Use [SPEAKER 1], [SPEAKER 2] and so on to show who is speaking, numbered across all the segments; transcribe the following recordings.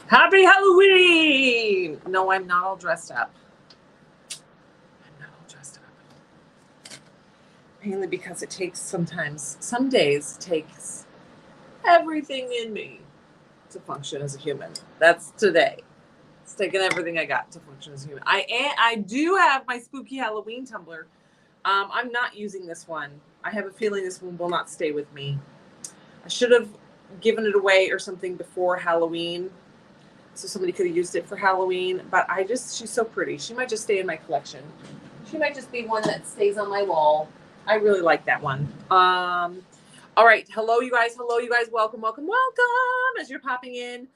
[SPEAKER 1] Happy Halloween! No, I'm not all dressed up. I'm not all dressed up. Mainly because it takes some days takes everything in me to function as a human. That's today. It's taking everything I got to function as a human. I do have my spooky Halloween tumbler. I'm not using this one. I have a feeling this one will not stay with me. I should have given it away or something before Halloween, so somebody could have used it for Halloween, but she's so pretty. She might just stay in my collection. She might just be one that stays on my wall. I really like that one. All right. Hello, you guys. Welcome. As you're popping in.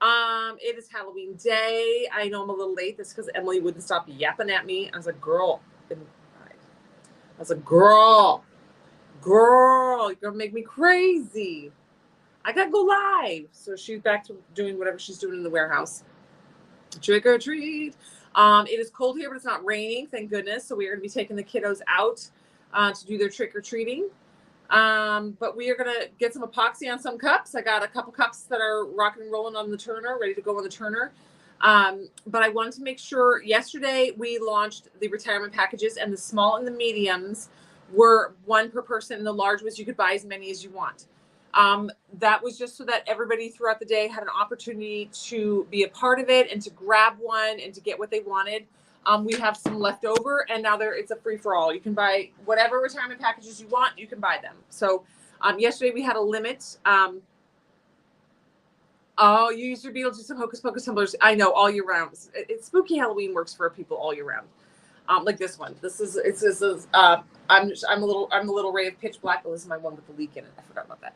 [SPEAKER 1] It is Halloween day. I know I'm a little late. That's because Emily wouldn't stop yapping at me. I was like, girl, you're gonna make me crazy. I gotta go live. So she's back to doing whatever she's doing in the warehouse. Trick or treat. It is cold here, but it's not raining, thank goodness. So we are going to be taking the kiddos out to do their trick or treating. But we are going to get some epoxy on some cups. I got a couple cups that are rocking and rolling on the turner, ready to go on the turner. But I wanted to make sure, yesterday we launched the retirement packages, and the small and the mediums were one per person, and the large was you could buy as many as you want. That was just so that everybody throughout the day had an opportunity to be a part of it and to grab one and to get what they wanted. We have some left over, and now it's a free for all. You can buy whatever retirement packages you want. You can buy them. So, yesterday we had a limit. Oh, you used your Beetlejuice and Hocus Pocus tumblers. I know, all year round. Spooky Halloween works for people all year round. Like this one. I'm a little ray of pitch black. Oh, this is my one with the leak in it. I forgot about that.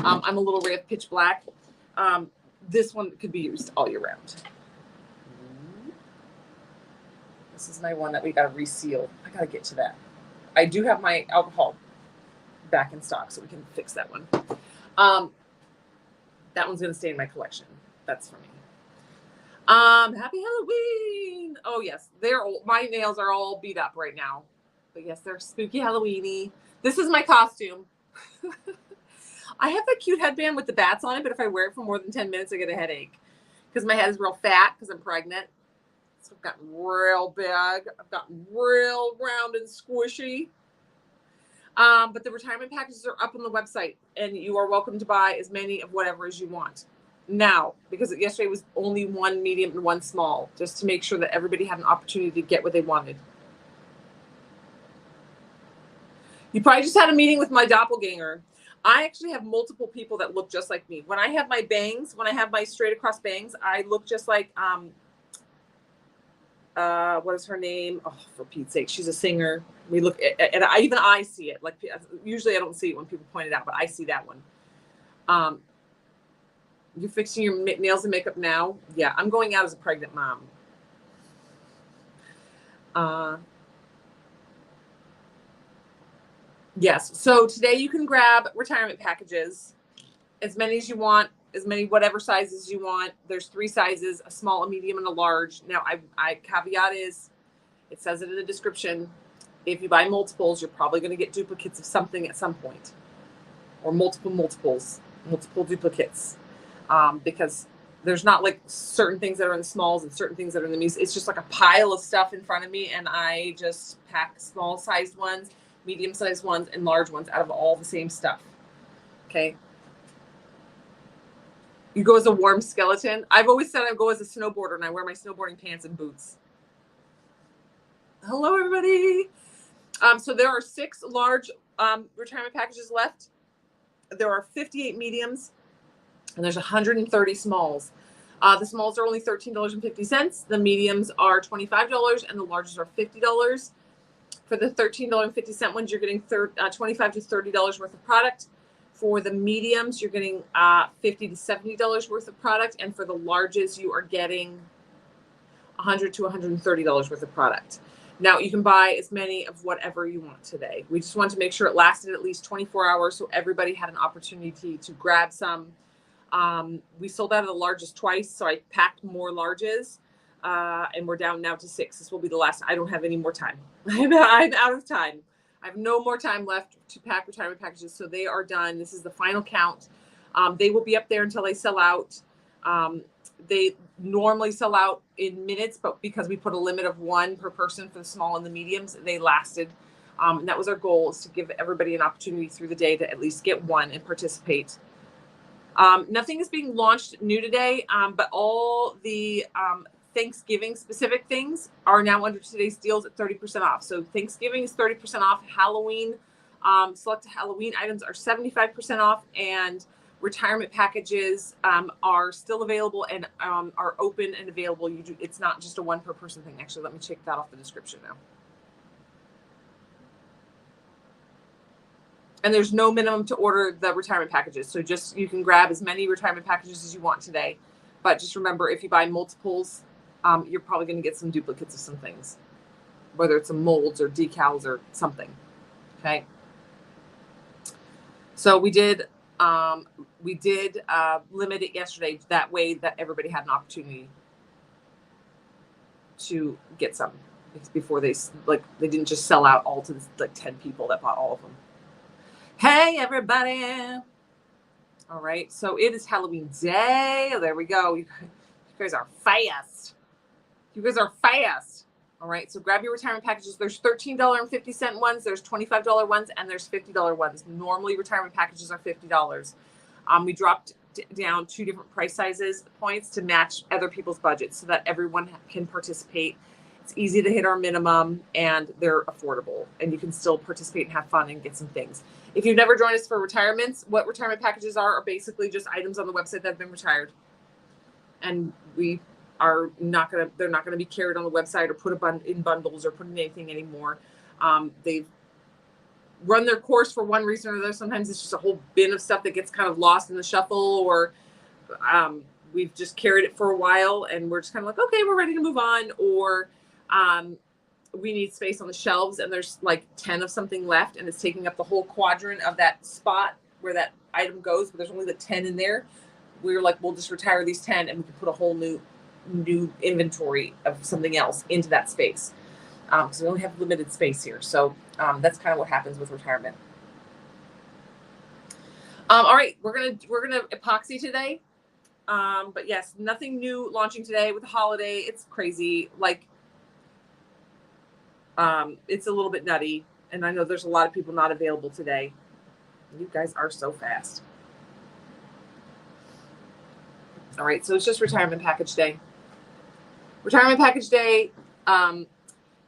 [SPEAKER 1] I'm a little ray of pitch black. This one could be used all year round. This is my one that we got to reseal. I got to get to that. I do have my alcohol back in stock, so we can fix that one. That one's going to stay in my collection. That's for me. Happy Halloween. Oh, yes. My nails are all beat up right now. But yes, they're spooky Halloween-y. This is my costume. I have that cute headband with the bats on it, but if I wear it for more than 10 minutes, I get a headache because my head is real fat because I'm pregnant. So I've gotten real big. I've gotten real round and squishy. But the retirement packages are up on the website, and you are welcome to buy as many of whatever as you want. Now, because yesterday was only one medium and one small, just to make sure that everybody had an opportunity to get what they wanted. You probably just had a meeting with my doppelganger. I actually have multiple people that look just like me. When I have my bangs, when I have my straight across bangs, I look just like, what is her name? Oh, for Pete's sake, she's a singer. We look, and I see it. Like, usually I don't see it when people point it out, but I see that one. You're fixing your nails and makeup now? Yeah, I'm going out as a pregnant mom. Yes. So today you can grab retirement packages, as many as you want, as many whatever sizes you want. There's 3 sizes: a small, a medium, and a large. Now, I caveat is, it says it in the description, if you buy multiples, you're probably going to get duplicates of something at some point, or multiple duplicates, because there's not like certain things that are in the smalls and certain things that are in the mediums. It's just like a pile of stuff in front of me, and I just pack small sized ones, medium-sized ones, and large ones out of all the same stuff. Okay. You go as a warm skeleton. I've always said I go as a snowboarder, and I wear my snowboarding pants and boots. Hello, everybody. So there are 6 large retirement packages left. There are 58 mediums, and there's 130 smalls. The smalls are only $13.50. The mediums are $25, and the larges are $50. For the $13.50 ones, you're getting $25 to $30 worth of product. For the mediums, you're getting $50 to $70 worth of product. And for the larges, you are getting $100 to $130 worth of product. Now, you can buy as many of whatever you want today. We just wanted to make sure it lasted at least 24 hours so everybody had an opportunity to grab some. We sold out of the largest twice, so I packed more larges. And we're down now to 6. This will be the last. I don't have any more time. I'm out of time. I have no more time left to pack retirement packages, so they are done. This is the final count. They will be up there until they sell out. They normally sell out in minutes, but because we put a limit of 1 per person for the small and the mediums, they lasted. And that was our goal, is to give everybody an opportunity through the day to at least get one and participate. Nothing is being launched new today, but all the Thanksgiving specific things are now under today's deals at 30% off. So Thanksgiving is 30% off. Halloween, select Halloween items are 75% off, and retirement packages are still available and are open and available. It's not just a 1 per person thing. Actually, let me check that off the description now. And there's no minimum to order the retirement packages. So just, you can grab as many retirement packages as you want today. But just remember, if you buy multiples, you're probably going to get some duplicates of some things, whether it's some molds or decals or something. Okay. So we did limit it yesterday. That way that everybody had an opportunity to get some before they didn't just sell out all to the 10 people that bought all of them. Hey, everybody. All right. So it is Halloween day. There we go. You guys are fast. You guys are fast. All right. So grab your retirement packages. There's $13.50 ones. There's $25 ones, and there's $50 ones. Normally retirement packages are $50. We dropped down 2 different price sizes points to match other people's budgets so that everyone can participate. It's easy to hit our minimum, and they're affordable, and you can still participate and have fun and get some things. If you've never joined us for retirements, what retirement packages are basically just items on the website that have been retired. And we are not going to, they're not going to be carried on the website or put in bundles or put in anything anymore. They've run their course for one reason or another. Sometimes it's just a whole bin of stuff that gets kind of lost in the shuffle, or we've just carried it for a while and we're just kind of like, okay, we're ready to move on. Or we need space on the shelves and there's like 10 of something left and it's taking up the whole quadrant of that spot where that item goes, but there's only the 10 in there. We were like, we'll just retire these 10 and we can put a whole new inventory of something else into that space. Because we only have limited space here. So that's kind of what happens with retirement. All right, we're gonna epoxy today. But yes, nothing new launching today with the holiday. It's crazy. Like, it's a little bit nutty. And I know there's a lot of people not available today. You guys are so fast. All right, so it's just retirement package day. Retirement package day.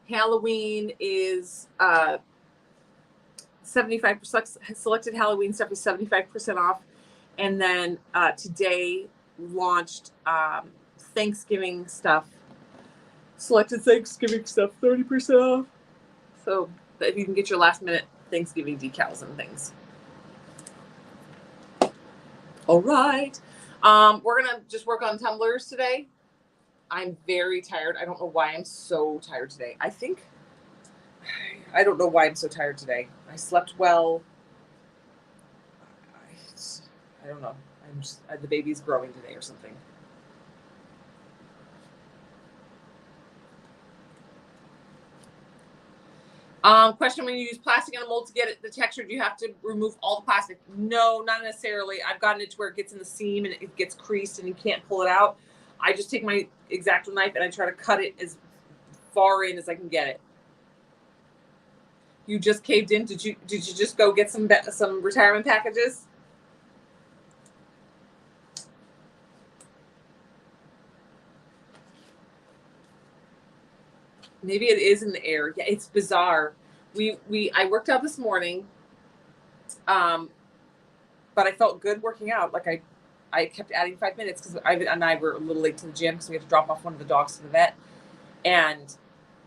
[SPEAKER 1] Halloween is 75%. Selected Halloween stuff is 75% off, and then today launched Thanksgiving stuff. Selected Thanksgiving stuff 30% off. So if you can get your last minute Thanksgiving decals and things. All right. We're gonna just work on tumblers today. I'm very tired. I don't know why I'm so tired today. I don't know why I'm so tired today. I slept well. I don't know. The baby's growing today or something. Question: when you use plastic in a mold to get the texture, do you have to remove all the plastic? No, not necessarily. I've gotten it to where it gets in the seam and it gets creased and you can't pull it out. I just take my X-Acto knife and I try to cut it as far in as I can get it. You just caved in? Did you just go get some retirement packages? Maybe it is in the air. Yeah, it's bizarre. I worked out this morning, but I felt good working out. Like I kept adding 5 minutes because Ivan and I were a little late to the gym because we had to drop off one of the dogs to the vet. And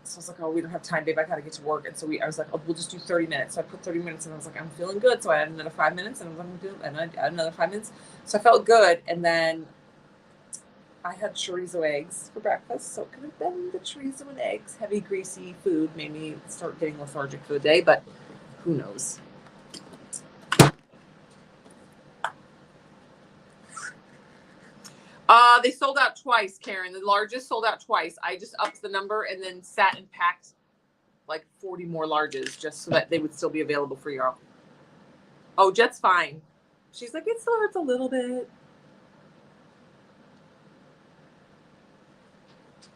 [SPEAKER 1] so I was like, oh, we don't have time, babe. I got to get to work. And so I was like, oh, we'll just do 30 minutes. So I put 30 minutes and I was like, I'm feeling good. So I added another 5 minutes and I added another 5 minutes. So I felt good. And then I had chorizo eggs for breakfast. So it could have been the chorizo and eggs. Heavy, greasy food made me start getting lethargic for the day, but who knows? They sold out twice, Karen. The largest sold out twice. I just upped the number and then sat and packed like 40 more larges just so that they would still be available for y'all. Oh, Jet's fine. She's like, it still hurts a little bit.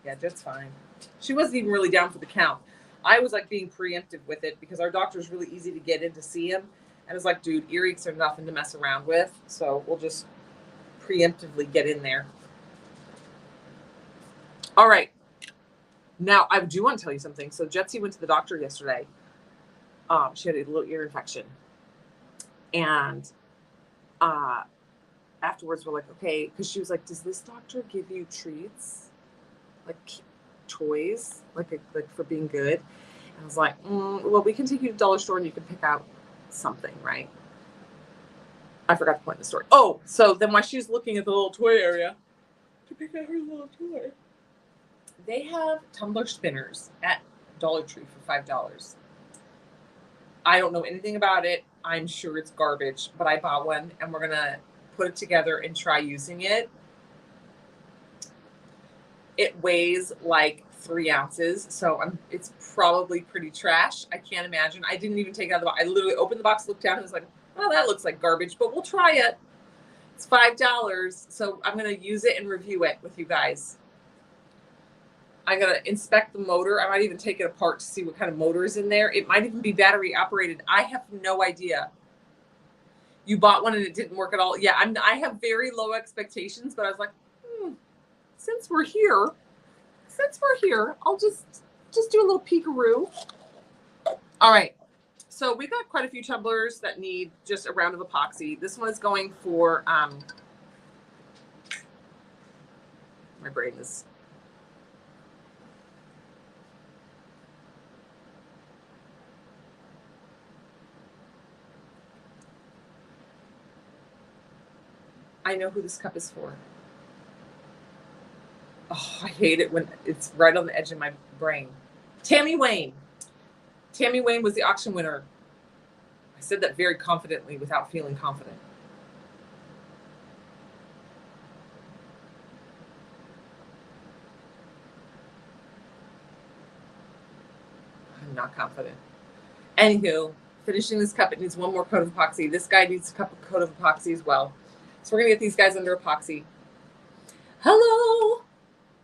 [SPEAKER 1] Yeah, Jet's fine. She wasn't even really down for the count. I was like being preemptive with it because our doctor's really easy to get in to see him. And it's like, dude, earaches are nothing to mess around with. So we'll just preemptively get in there. All right. Now, I do want to tell you something. So Jetsie went to the doctor yesterday. She had a little ear infection. And afterwards, we're like, okay, because she was like, does this doctor give you treats? Like toys? Like for being good? And I was like, well, we can take you to the dollar store and you can pick out something, right? I forgot to point the story. Oh, so then while she's looking at the little toy area to pick out her little toy, they have tumbler spinners at Dollar Tree for $5. I don't know anything about it. I'm sure it's garbage, but I bought one and we're gonna put it together and try using it. It weighs like 3 ounces, so it's probably pretty trash. I can't imagine. I didn't even take it out of the box. I literally opened the box, looked down, and was like, oh, that looks like garbage, but we'll try it. It's $5, so I'm going to use it and review it with you guys. I'm going to inspect the motor. I might even take it apart to see what kind of motor is in there. It might even be battery operated. I have no idea. You bought one and it didn't work at all. Yeah, I have very low expectations, but I was like, since we're here, I'll just do a little peekaroo. All right. So we got quite a few tumblers that need just a round of epoxy. This one is going for, my brain is. I know who this cup is for. Oh, I hate it when it's right on the edge of my brain. Tammy Wayne. Tammy Wayne was the auction winner. I said that very confidently without feeling confident. I'm not confident. Anywho, finishing this cup, it needs one more coat of epoxy. This guy needs a coat of epoxy as well. So we're going to get these guys under epoxy. Hello.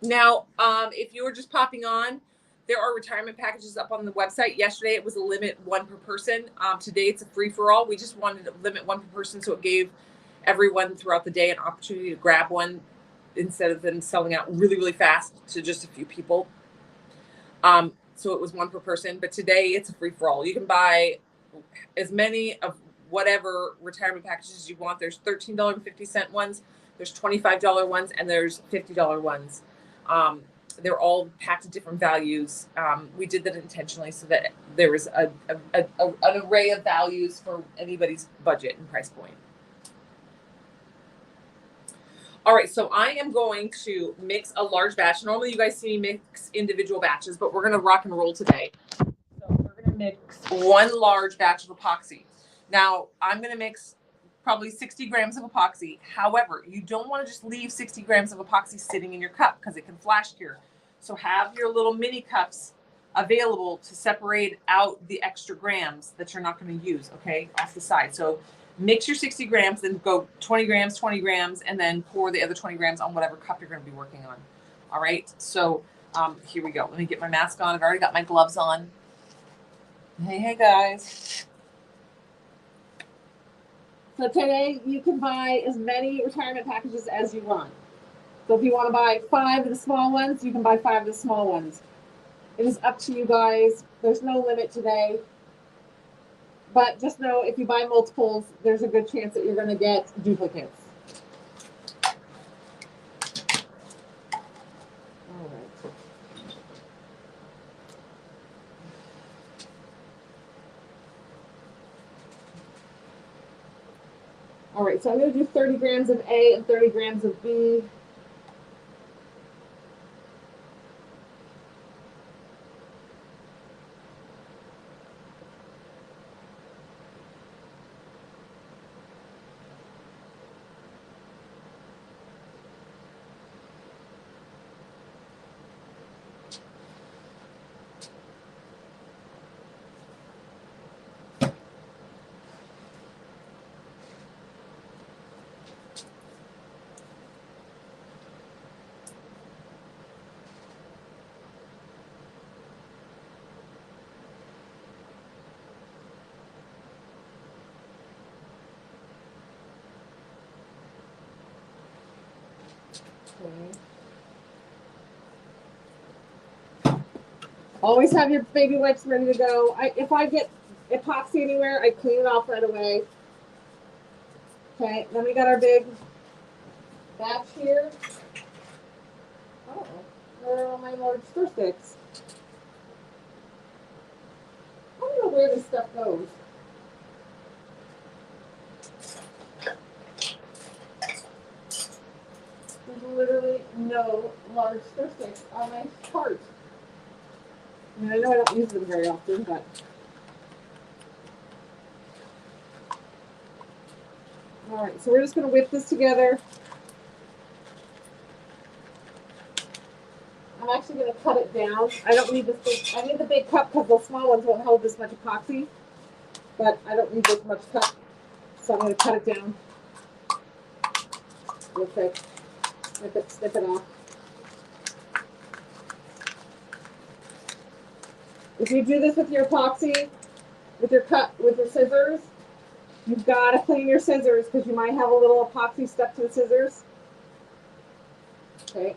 [SPEAKER 1] Now, if you were just popping on, there are retirement packages up on the website. Yesterday, it was a limit 1 per person. Today, it's a free-for-all. We just wanted to limit 1 per person, so it gave everyone throughout the day an opportunity to grab one instead of them selling out really, really fast to just a few people. So it was 1 per person, but today it's a free-for-all. You can buy as many of whatever retirement packages you want. There's $13.50 ones, there's $25 ones, and there's $50 ones. They're all packed at different values. We did that intentionally so that there was an array of values for anybody's budget and price point. All right, so I am going to mix a large batch. Normally you guys see me mix individual batches, but we're gonna rock and roll today. So we're gonna mix 1 large batch of epoxy. Now I'm gonna mix probably 60 grams of epoxy. However, you don't want to just leave 60 grams of epoxy sitting in your cup because it can flash cure. So have your little mini cups available to separate out the extra grams that you're not going to use, okay, off the side. So mix your 60 grams, then go 20 grams, and then pour the other 20 grams on whatever cup you're going to be working on. All right, so here we go. Let me get my mask on. I've already got my gloves on. Hey guys. So today you can buy as many retirement packages as you want. So if you want to buy 5 of the small ones, you can buy 5 of the small ones. It is up to you guys. There's no limit today. But just know if you buy multiples, there's a good chance that you're going to get duplicates. All right. All right, so I'm going to do 30 grams of A and 30 grams of B.
[SPEAKER 2] Okay. Always have your baby wipes ready to go. If I get epoxy anywhere, I clean it off right away. Okay, then we got our big batch here. Oh, where are all my large stir sticks? I don't know where this stuff goes. There's literally no large stir sticks on my cart. I mean, I know I don't use them very often, but. All right, so we're just going to whip this together. I'm actually going to cut it down. I don't need this big, I need the big cup because the small ones won't hold this much epoxy, but I don't need this much cup, so I'm going to cut it down real quick. Snip it off. If you do this with your epoxy, with your scissors, you've got to clean your scissors because you might have a little epoxy stuck to the scissors. Okay.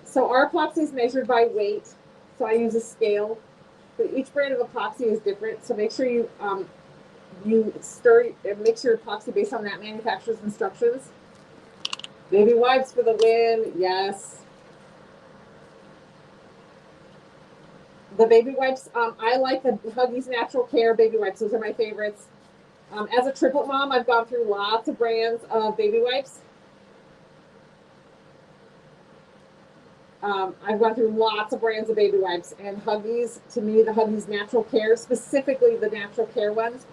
[SPEAKER 2] So our epoxy is measured by weight. So I use a scale. But each brand of epoxy is different. So make sure you stir and mix your epoxy based on that manufacturer's instructions. Baby wipes for the win, yes. The baby wipes, I like the Huggies Natural Care baby wipes. Those are my favorites. As a triplet mom, I've gone through lots of brands of baby wipes. I've gone through lots of brands of baby wipes, and Huggies, to me, the Huggies Natural Care, specifically the Natural Care ones,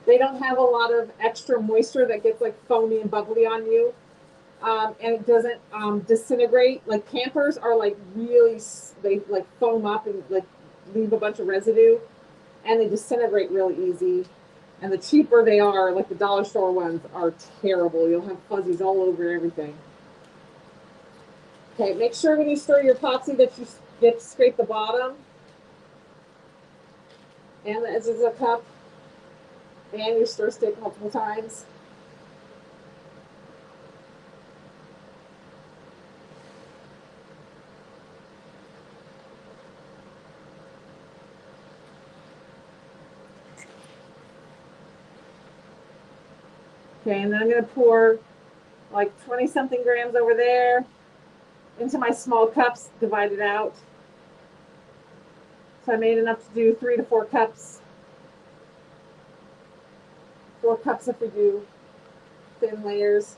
[SPEAKER 2] they don't have a lot of extra moisture that gets like foamy and bubbly on you. And it doesn't disintegrate. Like Pampers are like really, they like foam up and like leave a bunch of residue, and they disintegrate really easy. And the cheaper they are, like the dollar store ones, are terrible. You'll have fuzzies all over everything. Okay, make sure when you stir your epoxy that you get to scrape the bottom and the edges of the cup and your stir stick multiple times. Okay, and then I'm going to pour like 20 something grams over there into my small cups, divide it out. So I made enough to do 3 to 4 cups. 4 cups if we do thin layers.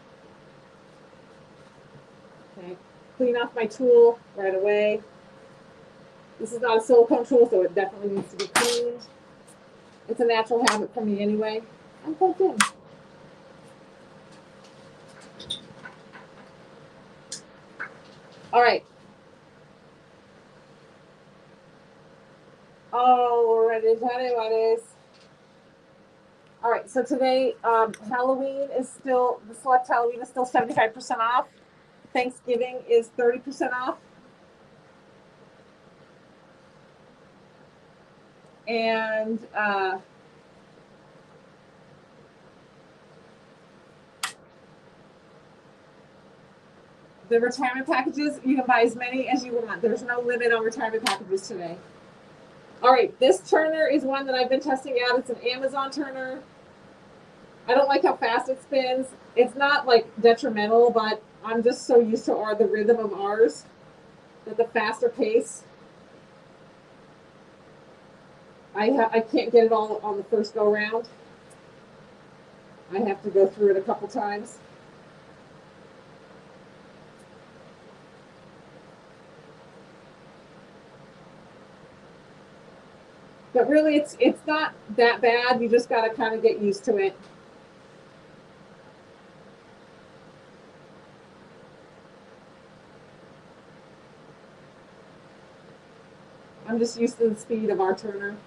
[SPEAKER 2] Okay, clean off my tool right away. This is not a silicone tool, so it definitely needs to be cleaned. It's a natural habit for me anyway. I'm plugged in. All right. Alrighty. All right, so today, Halloween is still, the select Halloween is still 75% off. Thanksgiving is 30% off. And the retirement packages, you can buy as many as you want. There's no limit on retirement packages today. All right, this turner is one that I've been testing out. It's an Amazon turner. I don't like how fast it spins. It's not like detrimental, but I'm just so used to the rhythm of ours that the faster pace. I can't get it all on the first go round. I have to go through it a couple times. But really, it's not that bad. You just got to kind of get used to it. I'm just used to the speed of our turner.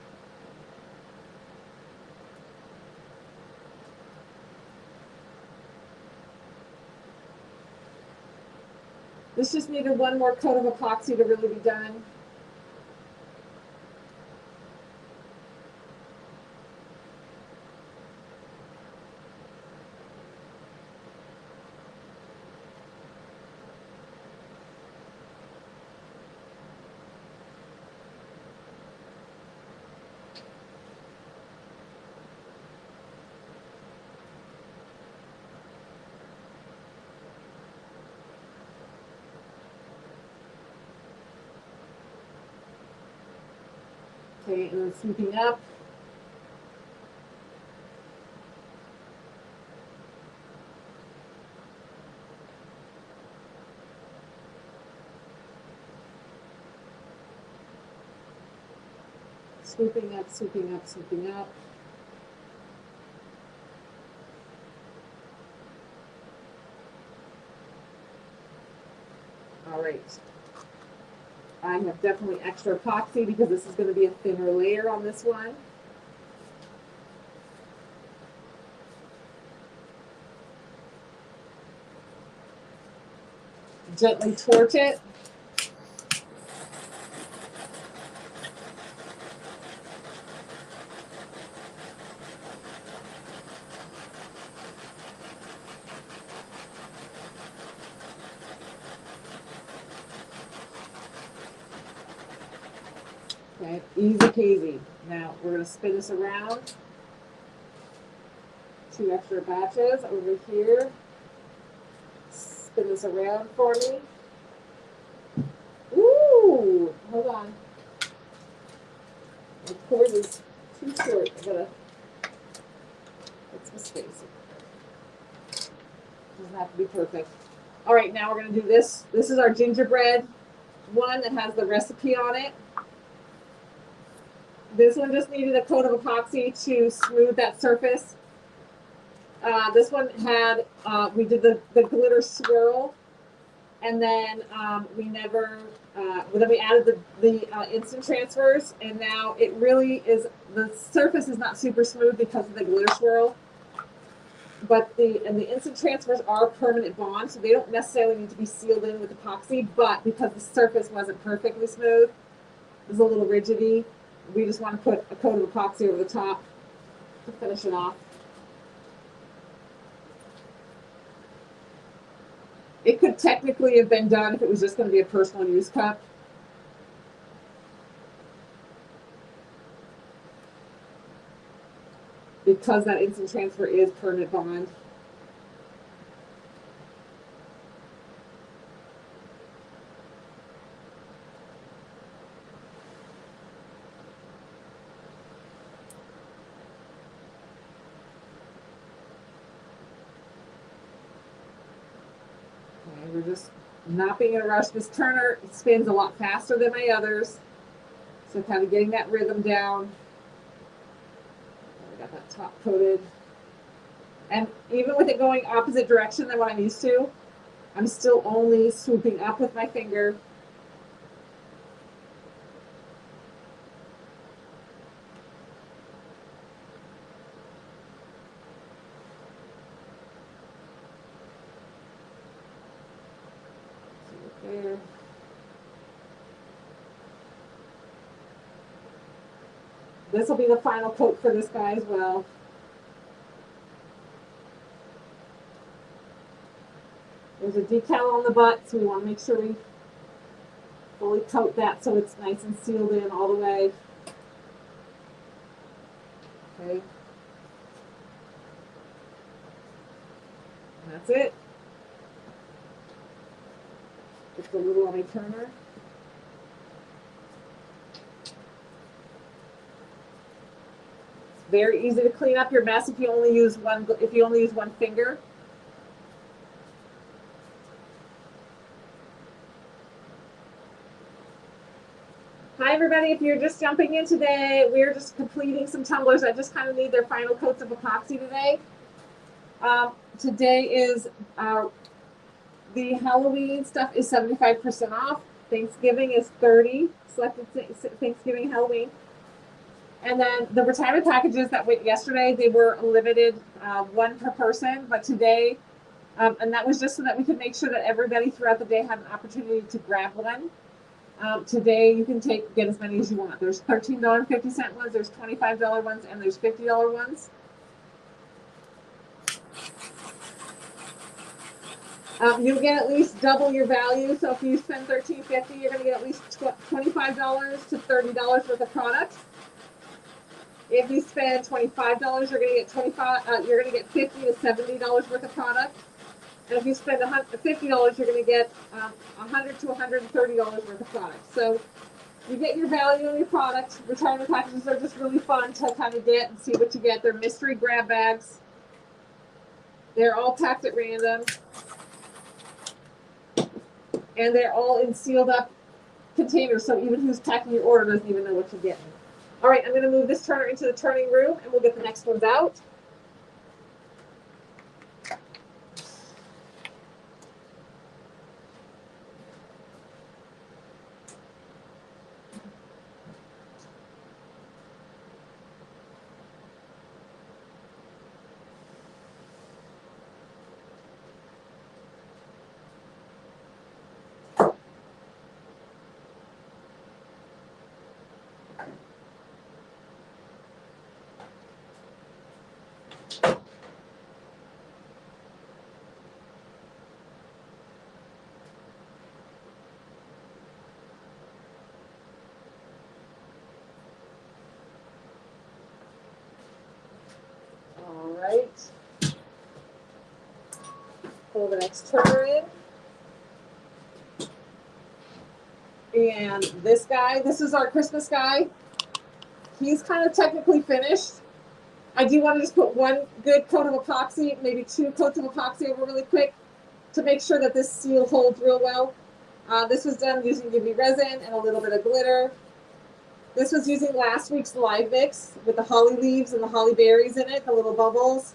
[SPEAKER 2] This just needed one more coat of epoxy to really be done. Okay, and then sweeping up. Swooping up, swooping up, swooping up. All right. I have definitely extra epoxy because this is going to be a thinner layer on this one. Gently torch it. Okay, easy peasy. Now we're going to spin this around. 2 extra batches over here. Spin this around for me. Ooh, hold on. The cord is too short. I gotta. What's my space? Doesn't have to be perfect. All right, now we're gonna do this. This is our gingerbread one that has the recipe on it. This one just needed a coat of epoxy to smooth that surface. This one had, we did the glitter swirl, and then we never, then we added the instant transfers, and now it really is, the surface is not super smooth because of the glitter swirl, but the instant transfers are permanent bond, so they don't necessarily need to be sealed in with epoxy, but because the surface wasn't perfectly smooth, there's a little rigidity, we just want to put a coat of epoxy over the top to finish it off. It could technically have been done if it was just going to be a personal use cup. Because that instant transfer is permanent bond. We're just not being in a rush. This turner spins a lot faster than my others. So kind of getting that rhythm down. I got that top coated. And even with it going opposite direction than what I'm used to, I'm still only swooping up with my finger. There. This will be the final coat for this guy as well. There's a decal on the butt, so we want to make sure we fully coat that so it's nice and sealed in all the way. Okay. And that's it. Just a little on my turner. It's very easy to clean up your mess if you only use one finger. Hi everybody, if you're just jumping in today, we're just completing some tumblers. I just kind of need their final coats of epoxy today. Today is the Halloween stuff is 75% off. Thanksgiving is 30%. Selected Thanksgiving, Halloween. And then the retirement packages that went yesterday, they were limited, 1 per person. But today, and that was just so that we could make sure that everybody throughout the day had an opportunity to grab one. Today you can get as many as you want. There's $13.50 ones, there's $25 ones, and there's $50 ones. You'll get at least double your value. So if you spend $13.50, you're going to get at least $25 to $30 worth of product. If you spend $25, you're going to get You're going to get $50 to $70 worth of product. And if you spend $50, you're going to get $100 to $130 worth of product. So You get your value on your product. Retirement packages are just really fun to kind of get and see what you get. They're mystery grab bags. They're all packed at random. And they're all in sealed up containers, so even who's packing your order doesn't even know what you're getting. All right, I'm going to move this turner into the turning room, and we'll get the next ones out. All right. Pull the next turner in. And this guy, this is our Christmas guy. He's kind of technically finished. I do want to just put one good coat of epoxy, maybe 2 coats of epoxy over really quick to make sure that this seal holds real well. This was done using UV resin and a little bit of glitter. This was using last week's live mix with the holly leaves and the holly berries in it, the little bubbles.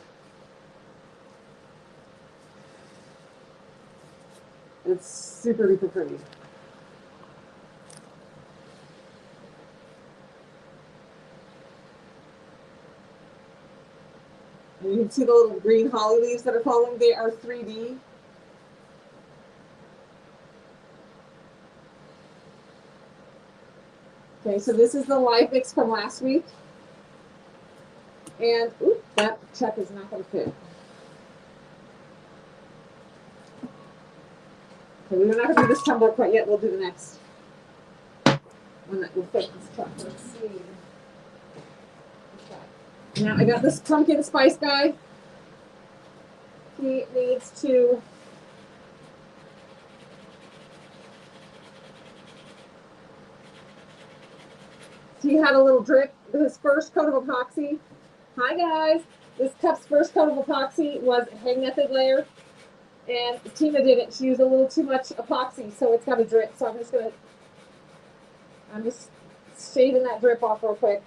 [SPEAKER 2] It's super duper pretty. And you can see the little green holly leaves that are falling. They are 3D. Okay, so this is the live mix from last week. And, oop, that check is not going to fit. Okay, we're not going to do this tumbler quite yet. We'll do the next one that will fit this truck. Let's see. Okay. Now I got this pumpkin spice guy. He needs to he had a little drip. His first coat of epoxy. Hi guys. This cup's first coat of epoxy was a hang method layer. And Tina did it. She used a little too much epoxy, so it's got a drip. So I'm just shaving that drip off real quick.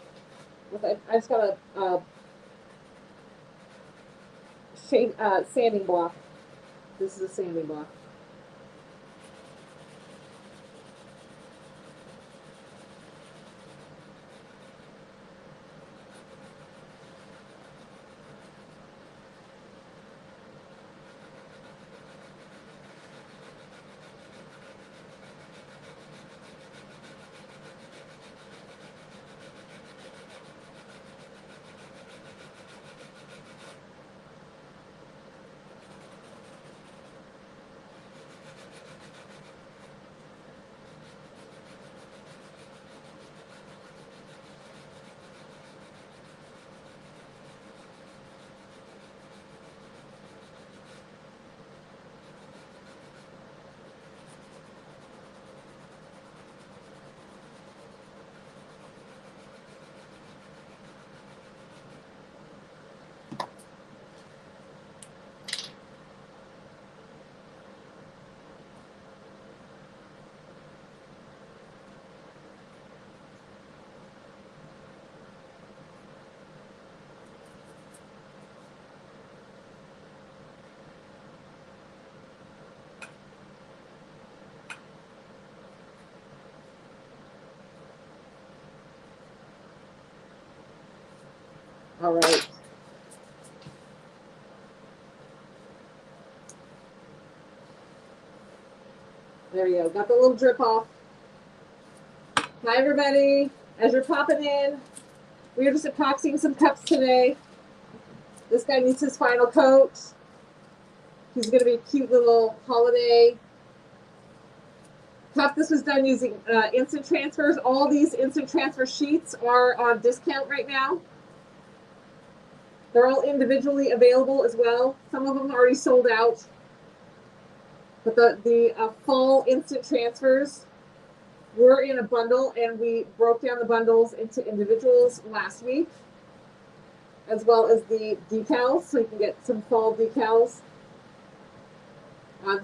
[SPEAKER 2] I just got a sanding block. This is a sanding block. All right. There you go. Got the little drip off. Hi, everybody. As you're popping in, we're just epoxying some cups today. This guy needs his final coat. He's going to be a cute little holiday cup. This was done using instant transfers. All these instant transfer sheets are on discount right now. They're all individually available as well. Some of them are already sold out. But the fall instant transfers We're in a bundle, and we broke down the bundles into individuals last week, as well as the decals, so you can get some fall decals.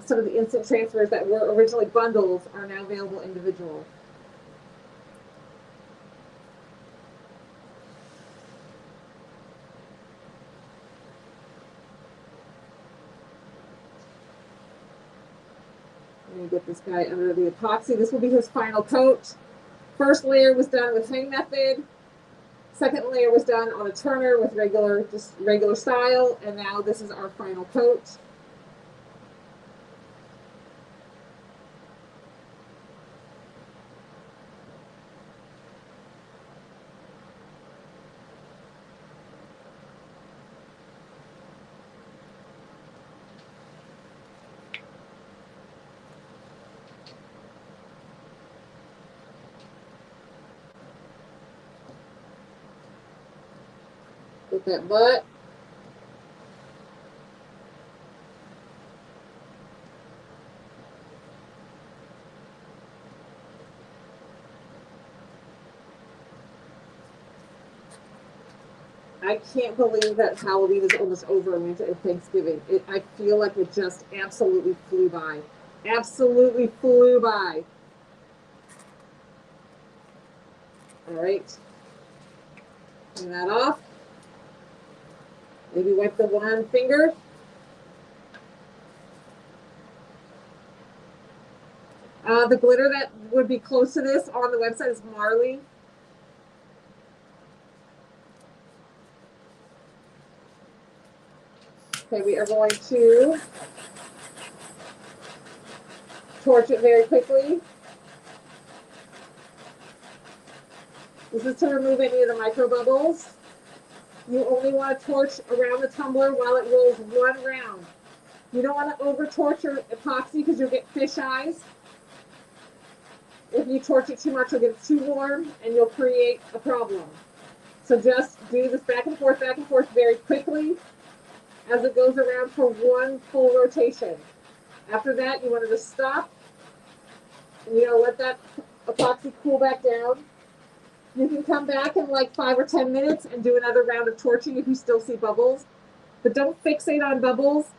[SPEAKER 2] Some of the instant transfers that were originally bundles are now available individual. Let me get this guy under the epoxy. This will be his final coat. First layer was done with hang method. Second layer was done on a turner with regular style, and now this is our final coat. Get that butt. I can't believe that Halloween is almost over and into Thanksgiving. I feel like it just absolutely flew by. Absolutely flew by. All right. Clean that off. Maybe wipe the one finger. The glitter that would be close to this on the website is Marley. Okay, we are going to torch it very quickly. This is to remove any of the micro bubbles. You only want to torch around the tumbler while it rolls one round. You don't want to over torch your epoxy because you'll get fish eyes. If you torch it too much, you'll get too warm and you'll create a problem. So just do this back and forth very quickly as it goes around for one full rotation. After that, you want to just stop and let that epoxy cool back down. You can come back in like 5 or 10 minutes and do another round of torching if you still see bubbles. But don't fixate on bubbles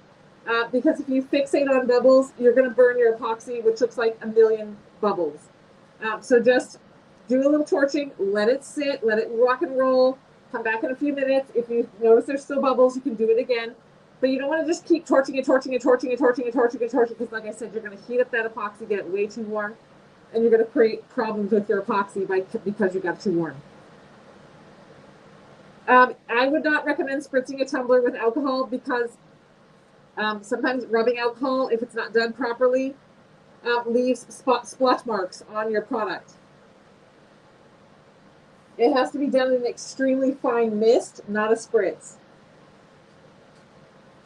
[SPEAKER 2] because if you fixate on bubbles, you're going to burn your epoxy, which looks like a million bubbles. So just do a little torching, let it sit, let it rock and roll, come back in a few minutes. If you notice there's still bubbles, you can do it again. But you don't want to just keep torching because like I said, you're going to heat up that epoxy, get it way too warm, and you're going to create problems with your epoxy because you got too warm. I would not recommend spritzing a tumbler with alcohol because sometimes rubbing alcohol, if it's not done properly, leaves splotch marks on your product. It has to be done in an extremely fine mist, not a spritz.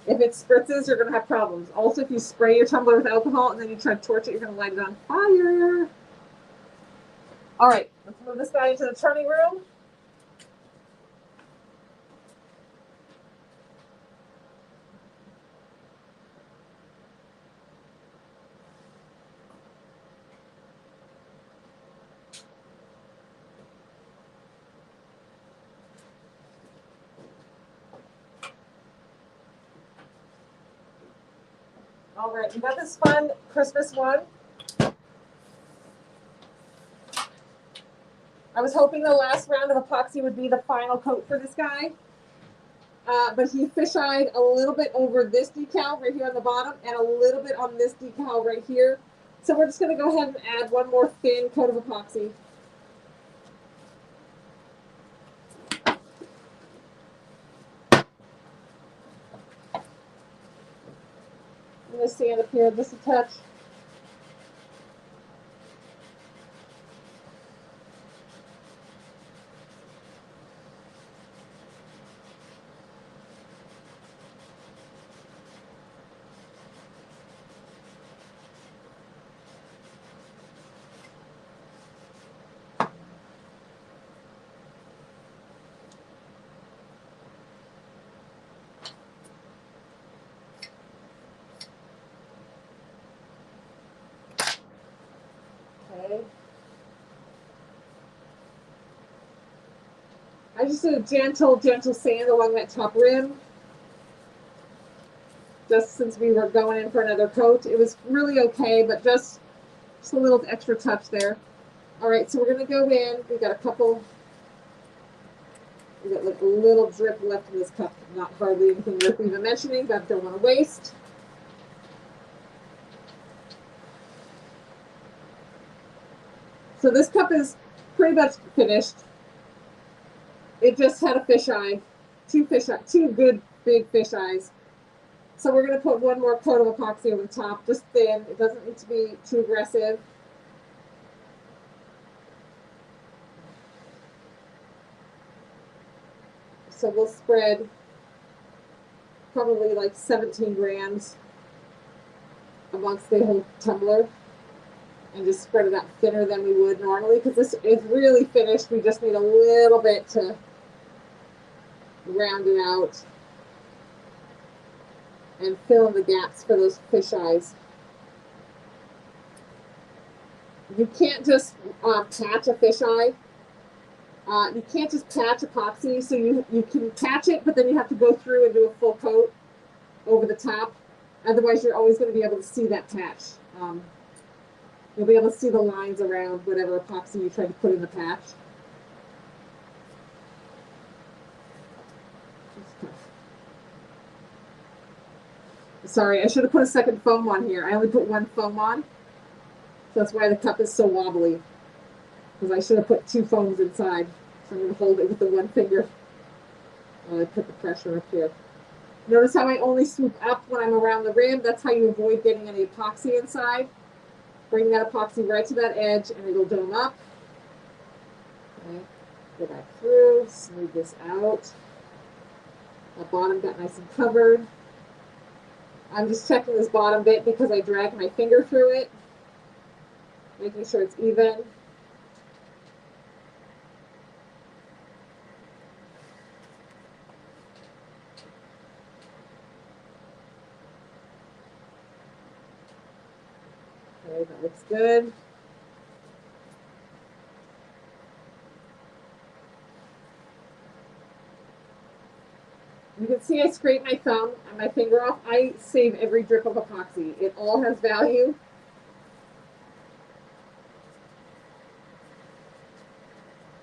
[SPEAKER 2] If it spritzes, you're going to have problems. Also, if you spray your tumbler with alcohol and then you try to torch it, you're going to light it on fire. All right, let's move this guy into the turning room. All right, we got this fun Christmas one. I was hoping the last round of epoxy would be the final coat for this guy. But he fish-eyed a little bit over this decal right here on the bottom and a little bit on this decal right here. So we're just going to go ahead and add one more thin coat of epoxy. I'm going to stand up here just a touch. I just did a gentle sand along that top rim. Just since we were going in for another coat. It was really okay, but just a little extra touch there. All right, so we're gonna go in. We got a couple, we got like a little drip left in this cup. Not hardly anything worth even mentioning, but don't want to waste. So this cup is pretty much finished. It just had a fisheye, two good big fish eyes. So we're gonna put one more coat of epoxy over the top, just thin. It doesn't need to be too aggressive. So we'll spread probably like 17 grams amongst the whole tumbler and just spread it out thinner than we would normally because this is really finished. We just need a little bit to round it out and fill in the gaps for those fish eyes. You can't just patch a fish eye. You can't just patch epoxy, so you can patch it, but then you have to go through and do a full coat over the top. Otherwise, you're always going to be able to see that patch. You'll be able to see the lines around whatever epoxy you try to put in the patch. Sorry, I should have put a second foam on here. I only put one foam on, so that's why the cup is so wobbly. Because I should have put two foams inside. So I'm going to hold it with the one finger. I put the pressure up here. Notice how I only swoop up when I'm around the rim. That's how you avoid getting any epoxy inside. Bring that epoxy right to that edge and it'll dome up. Okay. Go back through, smooth this out. That bottom got nice and covered. I'm just checking this bottom bit because I dragged my finger through it. Making sure it's even. Okay, that looks good. You can see I scrape my thumb and my finger off. I save every drip of epoxy. It all has value.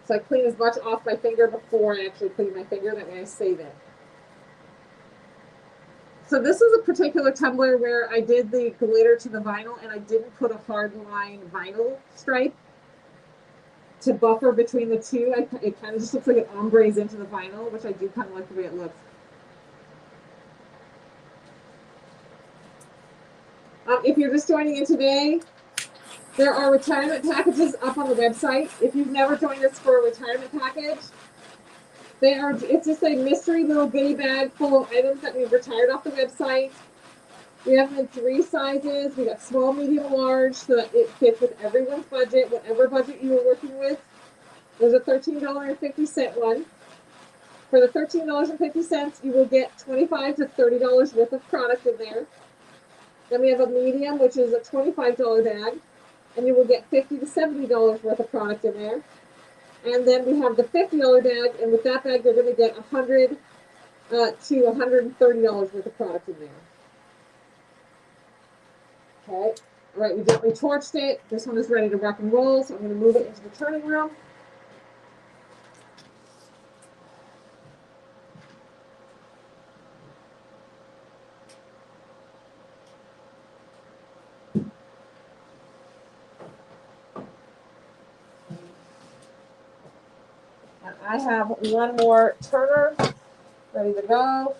[SPEAKER 2] So I clean as much off my finger before I actually clean my finger. That way I save it. So this is a particular tumbler where I did the glitter to the vinyl and I didn't put a hard line vinyl stripe to buffer between the two. It kind of just looks like it ombres into the vinyl, which I do kind of like the way it looks. If you're just joining in today, there are retirement packages up on the website. If you've never joined us for a retirement package, it's just a mystery little goodie bag full of items that we've retired off the website. We have them in 3 sizes. We got small, medium, large, so that it fits with everyone's budget, whatever budget you are working with. There's a $13.50 one. For the $13.50, you will get $25 to $30 worth of product in there. Then we have a medium, which is a $25 bag, and you will get $50 to $70 worth of product in there. And then we have the $50 bag, and with that bag, you're going to get $100 to $130 worth of product in there. Okay. All right, we gently torched it. This one is ready to rock and roll, so I'm going to move it into the turning room. I have one more turner ready to go.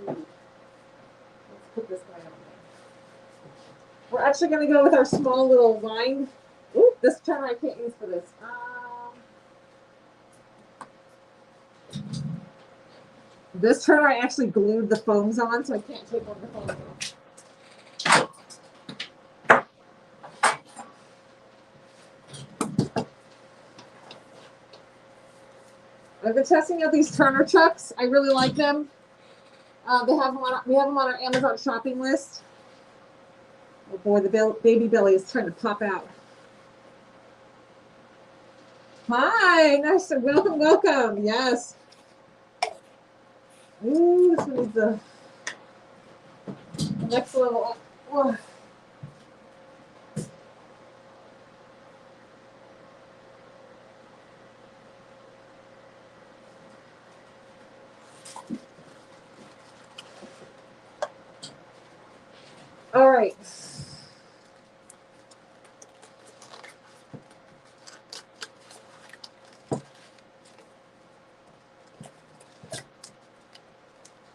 [SPEAKER 2] Let's put this guy on there. We're actually going to go with our small little line. Ooh, this turner I can't use for this. This turner I actually glued the foams on, so I can't take one of the foams off. I've been testing out these Turner chucks. I really like them. We have them on our Amazon shopping list. Boy, the baby belly is trying to pop out. Hi, nice to welcome, welcome. Yes. Ooh, this one is the next level up. Oh. All right.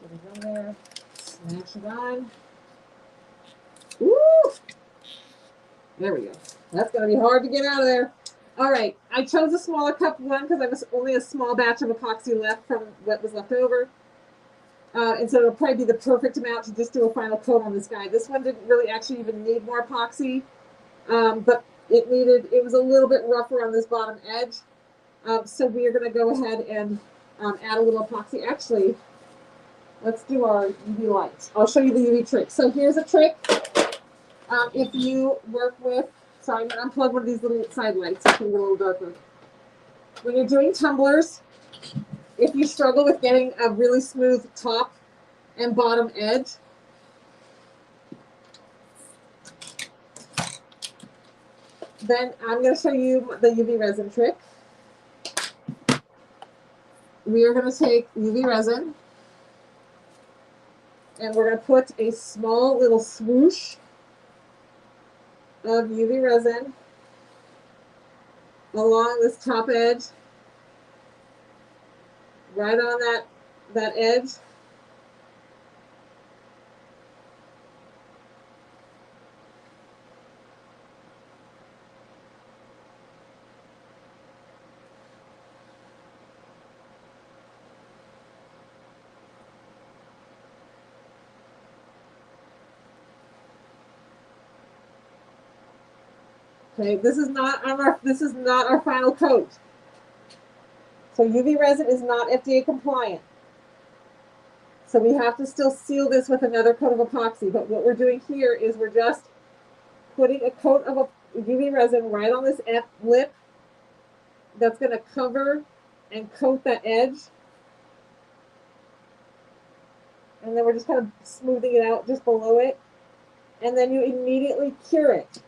[SPEAKER 2] Put it on there. Snatch it on. Woo! There we go. That's going to be hard to get out of there. All right. I chose a smaller cup one because I was only a small batch of epoxy left from what was left over. And so it'll probably be the perfect amount to just do a final coat on this guy. This one didn't really actually even need more epoxy, but it was a little bit rougher on this bottom edge. So we are going to go ahead and add a little epoxy. Actually, let's do our UV lights. I'll show you the UV trick. So here's a trick. If you work with, sorry, I'm going to unplug one of these little side lights. It's going to get a little darker. When you're doing tumblers, if you struggle with getting a really smooth top and bottom edge, then I'm going to show you the UV resin trick. We are going to take UV resin and we're going to put a small little swoosh of UV resin along this top edge, right on that edge. Okay, this is not our final coat. So UV resin is not FDA compliant. So we have to still seal this with another coat of epoxy. But what we're doing here is we're just putting a coat of UV resin right on this lip that's going to cover and coat that edge. And then we're just kind of smoothing it out just below it. And then you immediately cure it.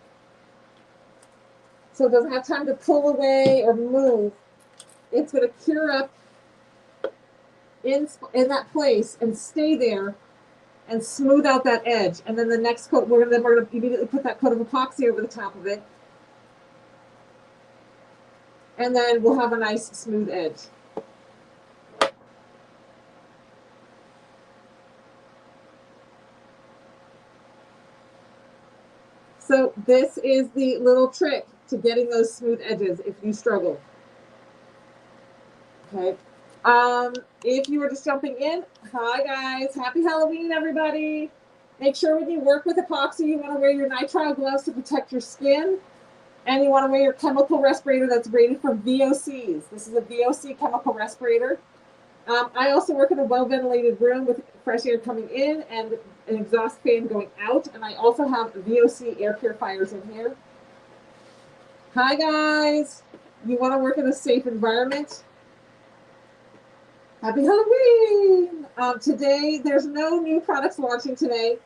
[SPEAKER 2] So it doesn't have time to pull away or move. It's going to cure up in that place and stay there and smooth out that edge. And then the next coat, we're going to immediately put that coat of epoxy over the top of it. And then we'll have a nice smooth edge. So this is the little trick to getting those smooth edges if you struggle. Okay. If you were just jumping in, hi guys, happy Halloween, everybody. Make sure when you work with epoxy, you want to wear your nitrile gloves to protect your skin. And you want to wear your chemical respirator that's rated for VOCs. This is a VOC chemical respirator. I also work in a well-ventilated room with fresh air coming in and an exhaust fan going out. And I also have VOC air purifiers in here. Hi guys. You want to work in a safe environment? Happy Halloween! Today, there's no new products launching today.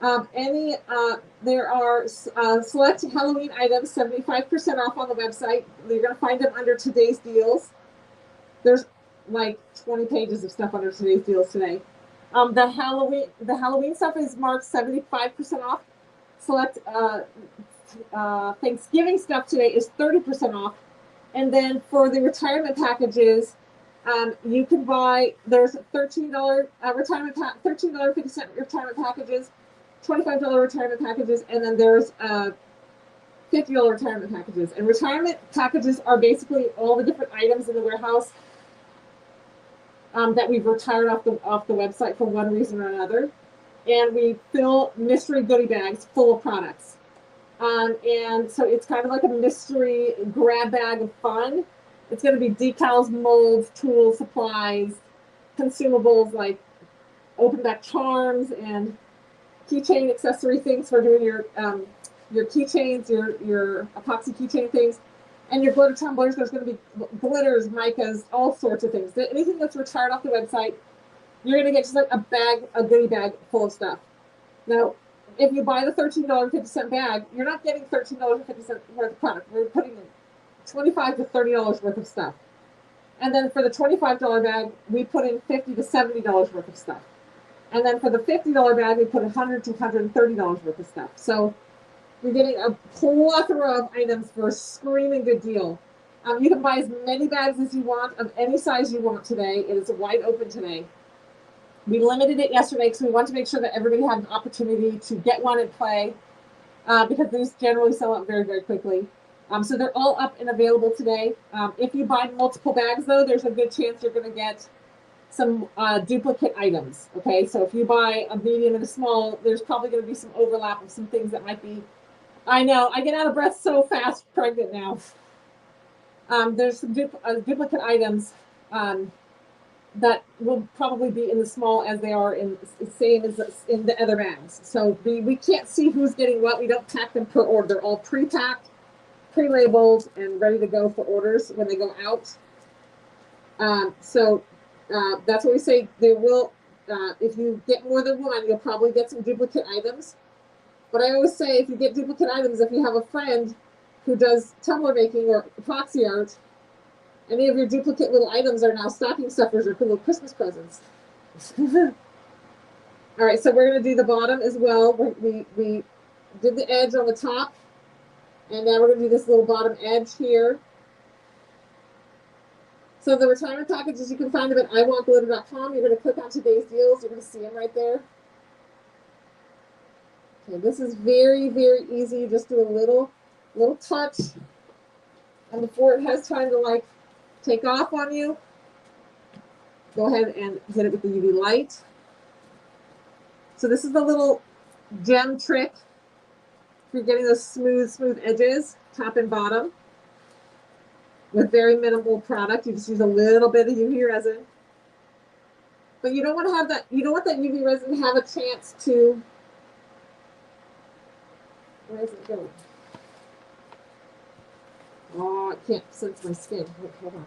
[SPEAKER 2] There are select Halloween items, 75% off on the website. You're going to find them under today's deals. There's like 20 pages of stuff under today's deals today. The Halloween stuff is marked 75% off. Select Thanksgiving stuff today is 30% off. And then for the retirement packages, you can buy, there's $13 $13.50 retirement packages, $25 retirement packages, and then there's $50 retirement packages. And retirement packages are basically all the different items in the warehouse that we've retired off the website for one reason or another. And we fill mystery goodie bags full of products. And so it's kind of like a mystery grab bag of fun. It's going to be decals, molds, tools, supplies, consumables like open back charms and keychain accessory things for doing your keychains, your epoxy keychain things, and your glitter tumblers. There's going to be glitters, micas, all sorts of things. Anything that's retired off the website, you're going to get just like a goodie bag full of stuff. Now, if you buy the $13.50 bag, you're not getting $13.50 worth of product. We're putting in $25 to $30 worth of stuff. And then for the $25 bag, we put in $50 to $70 worth of stuff. And then for the $50 bag, we put $100 to $130 worth of stuff. So you're getting a plethora of items for a screaming good deal. You can buy as many bags as you want of any size you want today. It is wide open today. We limited it yesterday because we want to make sure that everybody had an opportunity to get one and play because these generally sell out very, very quickly. So they're all up and available today. If you buy multiple bags, though, there's a good chance you're going to get some duplicate items. Okay, so if you buy a medium and a small, there's probably going to be some overlap of some things that might be. I know, I get out of breath so fast pregnant now. There's some duplicate items that will probably be in the small as they are in same as in the other bags. So we can't see who's getting what. We don't pack them per order. They're all pre-packed, pre-labeled, and ready to go for orders when they go out. That's what we say. There will, if you get more than one, you'll probably get some duplicate items. But I always say, if you get duplicate items, if you have a friend who does tumbler making or epoxy art, any of your duplicate little items are now stocking stuffers or little Christmas presents. All right, so we're going to do the bottom as well. We did the edge on the top, and now we're going to do this little bottom edge here. So the retirement packages, you can find them at iwantglitter.com. You're going to click on today's deals. You're going to see them right there. Okay, this is very, very easy. You just do a little touch, and before it has time to like take off on you, go ahead and hit it with the UV light. So this is the little gem trick for getting those smooth edges, top and bottom, with very minimal product. You just use a little bit of UV resin. But you don't want to have that, you don't want that UV resin to have a chance to, where is it going? Oh, I can't sense my skin. Wait, hold on.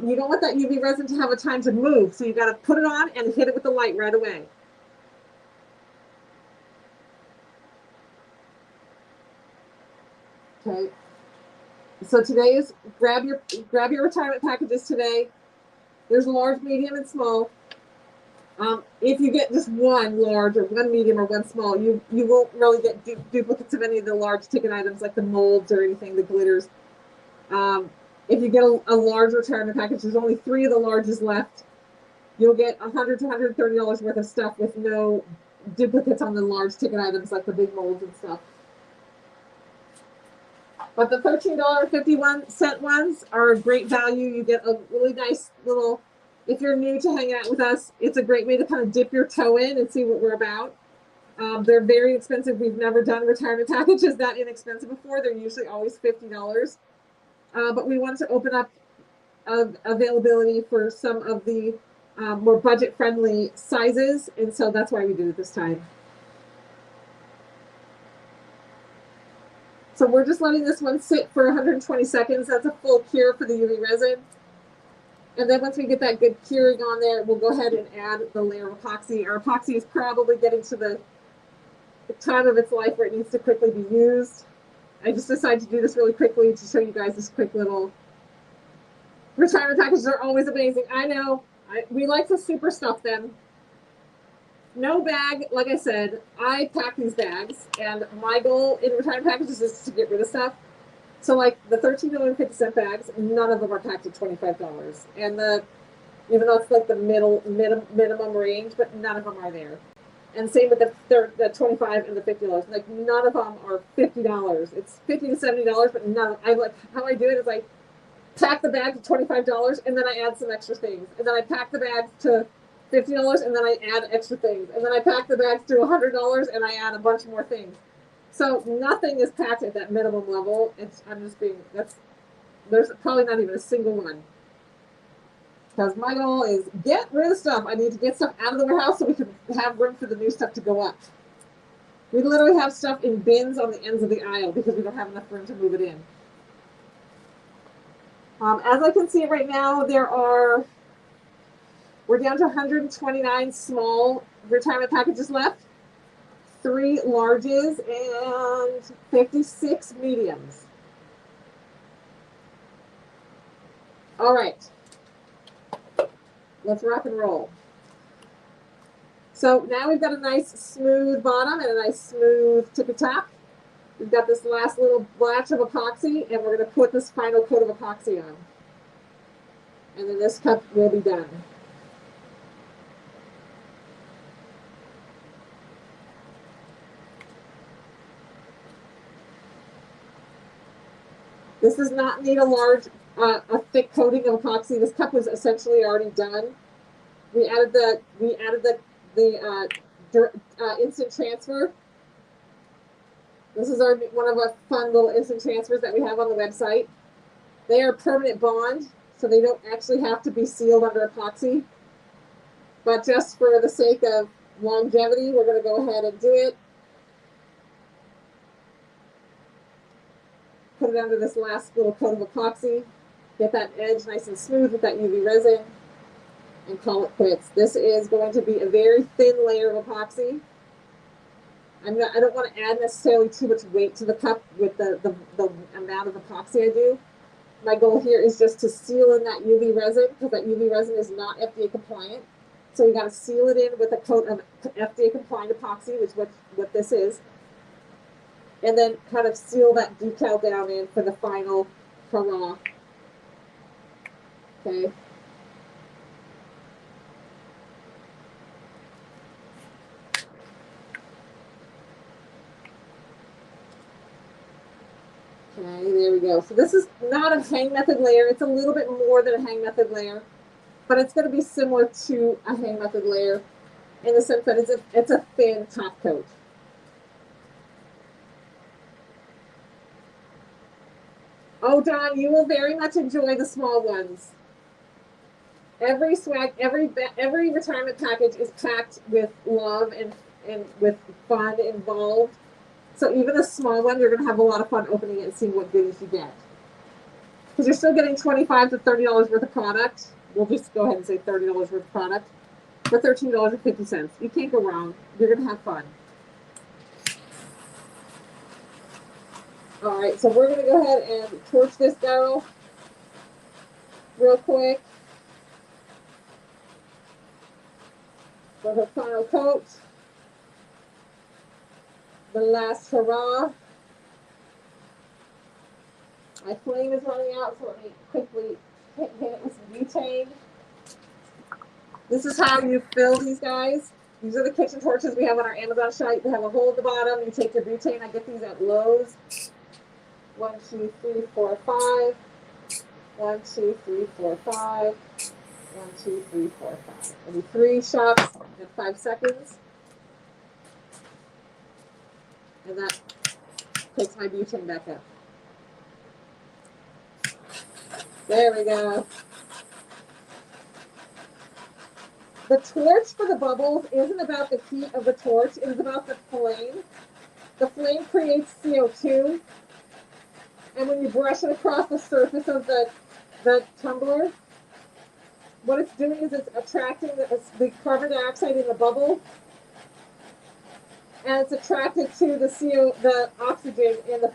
[SPEAKER 2] You don't want that UV resin to have a time to move, so you got to put it on and hit it with the light right away. Okay. So today is grab your retirement packages today. There's large, medium, and small. If you get just one large or one medium or one small, you won't really get duplicates of any of the large ticket items like the molds or anything, the glitters. If you get a large retirement package, there's only 3 of the larges left. You'll get $100 to $130 worth of stuff with no duplicates on the large ticket items like the big molds and stuff. But the $13.51 ones are a great value. You get a really nice little, if you're new to hanging out with us, it's a great way to kind of dip your toe in and see what we're about. They're very expensive. We've never done retirement packages that inexpensive before. They're usually always $50. But we wanted to open up availability for some of the more budget-friendly sizes, and so that's why we did it this time. So we're just letting this one sit for 120 seconds. That's a full cure for the UV resin. And then once we get that good curing on there, we'll go ahead and add the layer of epoxy. Our epoxy is probably getting to the time of its life where it needs to quickly be used. I just decided to do this really quickly to show you guys this quick little retirement packages. Are always amazing. I know. We like to super stuff them. No bag, like I said, I pack these bags, and my goal in retirement packages is to get rid of stuff. So like the $13.50 bags, none of them are packed at $25. And even though it's like the minimum range, but none of them are there. And same with the $25 and the $50. Like none of them are $50. It's $50 to $70, but none. I like how I do it is I pack the bag to $25, and then I add some extra things, and then I pack the bags to $50, and then I add extra things, and then I pack the bags to $100, and I add a bunch more things. So nothing is packed at that minimum level. There's probably not even a single one. Because my goal is get rid of stuff. I need to get stuff out of the warehouse so we can have room for the new stuff to go up. We literally have stuff in bins on the ends of the aisle because we don't have enough room to move it in. As I can see right now, we're down to 129 small retirement packages left, 3 larges, and 56 mediums. All right. Let's rock and roll. So now we've got a nice smooth bottom and a nice smooth tippy top. We've got this last little batch of epoxy, and we're going to put this final coat of epoxy on. And then this cup will be done. This does not need a thick coating of epoxy. This cup was essentially already done. We added the instant transfer. This is one of our fun little instant transfers that we have on the website. They are permanent bond, so they don't actually have to be sealed under epoxy. But just for the sake of longevity, we're going to go ahead and do it. Put it under this last little coat of epoxy. Get that edge nice and smooth with that UV resin. And call it quits. This is going to be a very thin layer of epoxy. I don't want to add necessarily too much weight to the cup with the amount of epoxy I do. My goal here is just to seal in that UV resin, because that UV resin is not FDA compliant. So you got to seal it in with a coat of FDA compliant epoxy, which is what this is. And then kind of seal that decal down in for the final hurrah. Okay. Okay, there we go. So this is not a hang method layer. It's a little bit more than a hang method layer, but it's going to be similar to a hang method layer in the sense that it's a thin top coat. Oh, Don, you will very much enjoy the small ones. Every retirement package is packed with love and with fun involved. So even a small one, you're going to have a lot of fun opening it and seeing what goodies you get. Because you're still getting $25 to $30 worth of product. We'll just go ahead and say $30 worth of product for $13.50. You can't go wrong. You're going to have fun. All right, so we're going to go ahead and torch this barrel real quick for her final coat. The last hurrah. My flame is running out, so let me quickly hit it with some butane. This is how you fill these guys. These are the kitchen torches we have on our Amazon site. They have a hole at the bottom. You take your butane. I get these at Lowe's. 1, 2, 3, 4, 5. 1, 2, 3, 4, 5. 1, 2, 3, 4, 5. I do 3 shots in 5 seconds. And that takes my butane back up. There we go. The torch for the bubbles isn't about the heat of the torch. It is about the flame. The flame creates CO2. And when you brush it across the surface of the tumbler, what it's doing is it's attracting the carbon dioxide in the bubble. And it's attracted to the oxygen in the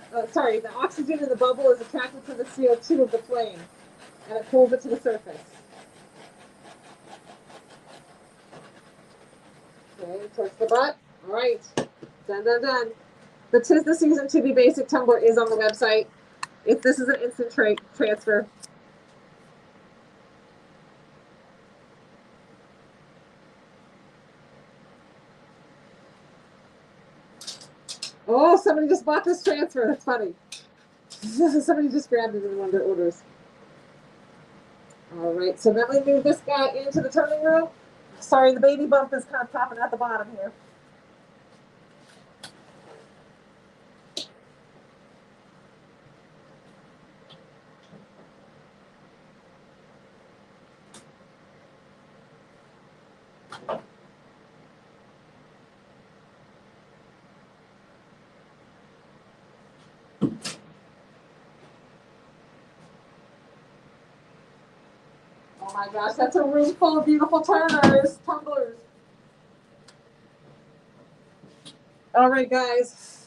[SPEAKER 2] oxygen in the bubble is attracted to the CO2 of the flame, and it pulls it to the surface. Okay, torch the butt. All right, done, done, done. The 'Tis the Season to Be Basic tumbler is on the website. This is an instant transfer. Oh, somebody just bought this transfer. That's funny. Somebody just grabbed it in one of their orders. All right, so let me move this guy into the turning room. Sorry, the baby bump is kind of popping at the bottom here. Oh my gosh, that's a room full of beautiful tumblers. All right, guys.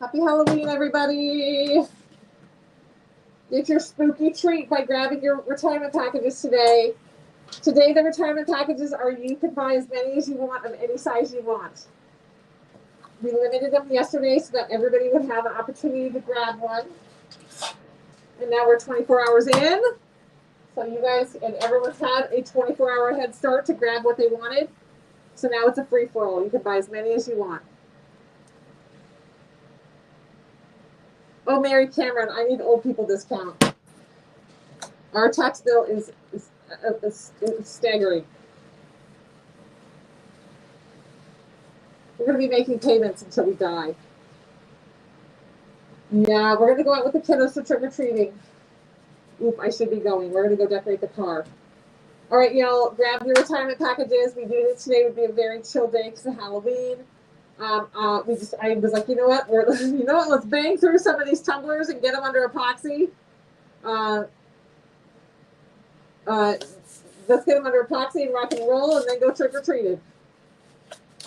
[SPEAKER 2] Happy Halloween, everybody. Get your spooky treat by grabbing your retirement packages today. Today, the retirement packages are you can buy as many as you want of any size you want. We limited them yesterday so that everybody would have an opportunity to grab one. And now we're 24 hours in. So you guys and everyone's had a 24-hour head start to grab what they wanted. So now it's a free-for-all. You can buy as many as you want. Oh, Mary Cameron, I need old people discount. Our tax bill is staggering. We're going to be making payments until we die. Yeah, we're going to go out with the kiddos to trick-or-treating. Oop, I should be going. We're going to go decorate the car. All right, y'all, grab your retirement packages. We knew that today would be a very chill day because of Halloween. I was like, you know what? Let's bang through some of these tumblers and get them under epoxy. Let's get them under epoxy and rock and roll, and then go trick or treating.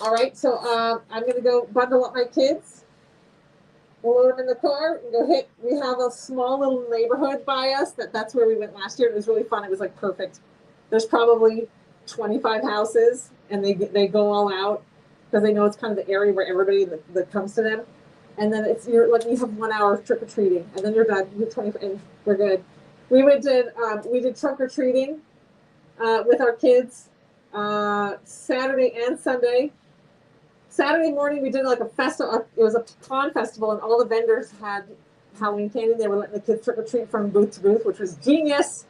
[SPEAKER 2] All right, so I'm gonna go bundle up my kids. We'll load them in the car and go hit. We have a small little neighborhood by us. That's where we went last year. It was really fun. It was like perfect. There's probably 25 houses, and they go all out because they know it's kind of the area where everybody that comes to them. And then you have 1 hour of trick or treating, and then you're done. You're 20, and we're good. We did trunk or treating with our kids Saturday and Sunday. Saturday morning we did like a festival. It was a pond festival, and all the vendors had Halloween candy. They were letting the kids trick or treat from booth to booth, which was genius.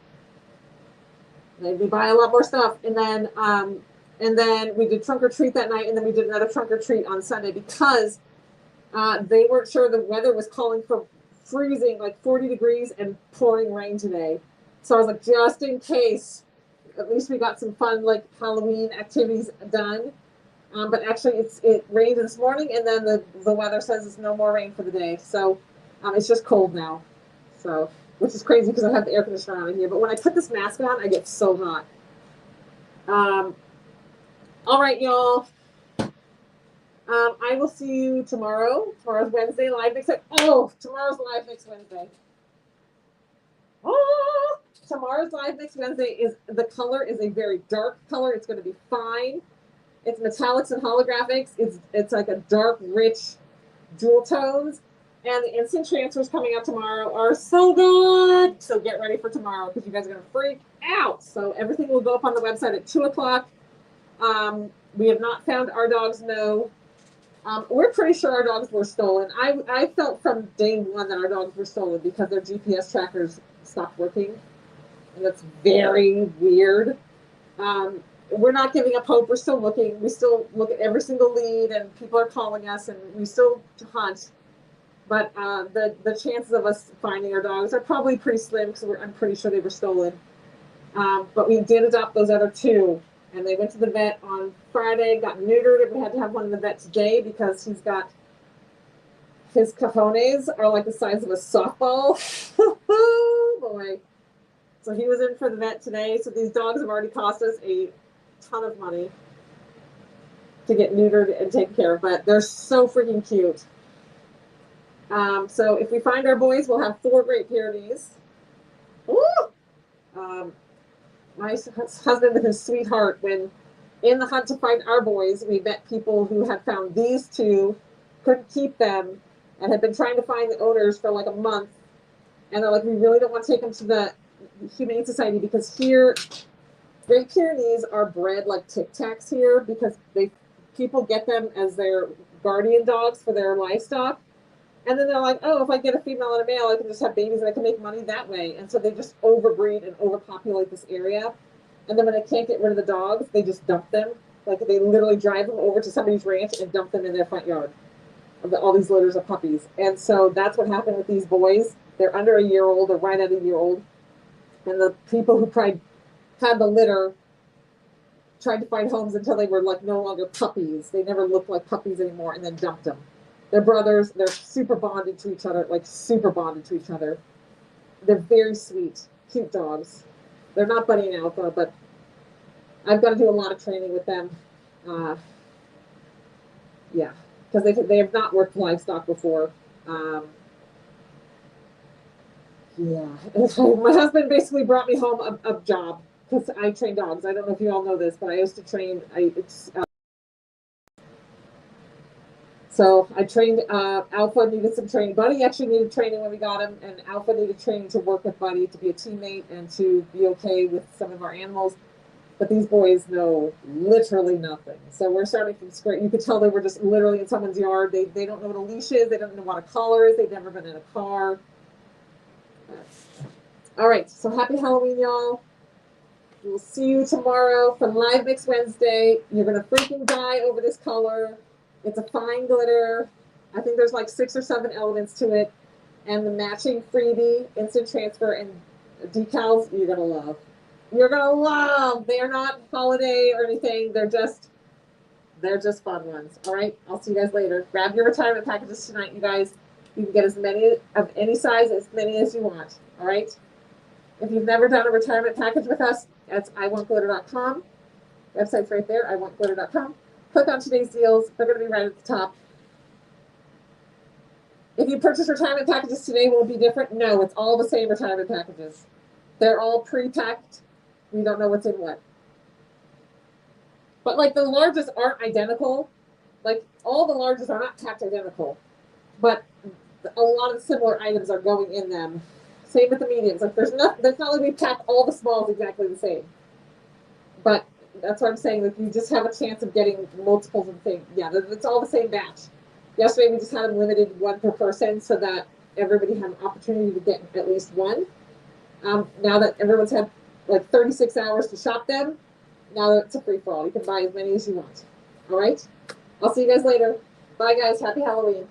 [SPEAKER 2] Made me buy a lot more stuff, and then we did trunk or treat that night, and then we did another trunk or treat on Sunday because they weren't sure. The weather was calling for freezing, like 40 degrees and pouring rain today. So I was like, just in case, at least we got some fun like Halloween activities done. But actually it rained this morning, and then the weather says it's no more rain for the day. So it's just cold now. So, which is crazy because I have the air conditioner on in here. But when I put this mask on, I get so hot. All right, y'all. I will see you tomorrow. Tomorrow's Wednesday, live next. Tomorrow's live next Wednesday. Oh, tomorrow's live next Wednesday the color is a very dark color. It's going to be fine. It's metallics and holographics. It's like a dark, rich jewel tones. And the instant transfers coming out tomorrow are so good. So get ready for tomorrow because you guys are going to freak out. So everything will go up on the website at 2 o'clock. We have not found our dogs. No. We're pretty sure our dogs were stolen. I felt from day one that our dogs were stolen because their GPS trackers stopped working. And that's very weird. We're not giving up hope. We're still looking. We still look at every single lead, and people are calling us, and we still hunt. But the chances of us finding our dogs are probably pretty slim because I'm pretty sure they were stolen. But we did adopt those other two, and they went to the vet on Friday, got neutered, and we had to have one in the vet today because his cojones are like the size of a softball. Oh boy. So he was in for the vet today. So these dogs have already cost us a ton of money to get neutered and taken care of, but they're so freaking cute. So if we find our boys, we'll have 4 Great Pyrenees. Woo! My husband with his sweetheart, when in the hunt to find our boys, we met people who had found these 2, couldn't keep them, and had been trying to find the owners for like a month. And they're like, we really don't want to take them to the Humane Society because here, Great Pyrenees are bred like Tic Tacs here because people get them as their guardian dogs for their livestock. And then they're like, oh, if I get a female and a male, I can just have babies and I can make money that way. And so they just overbreed and overpopulate this area. And then when they can't get rid of the dogs, they just dump them. Like they literally drive them over to somebody's ranch and dump them in their front yard. All these litters of puppies. And so that's what happened with these boys. They're under a year old or right at a year old. And the people who had the litter tried to find homes until they were like no longer puppies. They never looked like puppies anymore, and then dumped them. They're brothers. They're super bonded to each other, like super bonded to each other. They're very sweet, cute dogs. They're not Buddy and Alpha, but I've got to do a lot of training with them. Yeah, because they have not worked livestock before. Yeah, my husband basically brought me home a job because I train dogs. I don't know if you all know this, but I used to train. So I trained. Alpha needed some training. Buddy actually needed training when we got him, and Alpha needed training to work with Buddy, to be a teammate, and to be okay with some of our animals. But these boys know literally nothing. So we're starting from scratch. You could tell they were just literally in someone's yard. They don't know what a leash is. They don't know what a collar is. They've never been in a car. All right. So happy Halloween, y'all. We'll see you tomorrow for Live Mix Wednesday. You're going to freaking die over this color. It's a fine glitter. I think there's like 6 or 7 elements to it. And the matching freebie, instant transfer, and decals you're going to love. You're gonna love. They are not holiday or anything. They're just fun ones. All right. I'll see you guys later. Grab your retirement packages tonight, you guys. You can get as many of any size, as many as you want. All right. If you've never done a retirement package with us, that's iwantglitter.com. Website's right there, iwantglitter.com. Click on today's deals. They're going to be right at the top. If you purchase retirement packages today, will it be different? No, it's all the same retirement packages. They're all pre-packed. We don't know what's in what. But like the larges aren't identical. Like all the larges are not packed identical. But a lot of similar items are going in them. Same with the mediums. Like there's not like we pack all the smalls exactly the same. But that's what I'm saying. Like you just have a chance of getting multiples of things. Yeah, it's all the same batch. Yesterday we just had them limited 1 per person so that everybody had an opportunity to get at least one. Now that everyone's had like 36 hours to shop them, now it's a free-for-all. You can buy as many as you want. All right? I'll see you guys later. Bye, guys. Happy Halloween.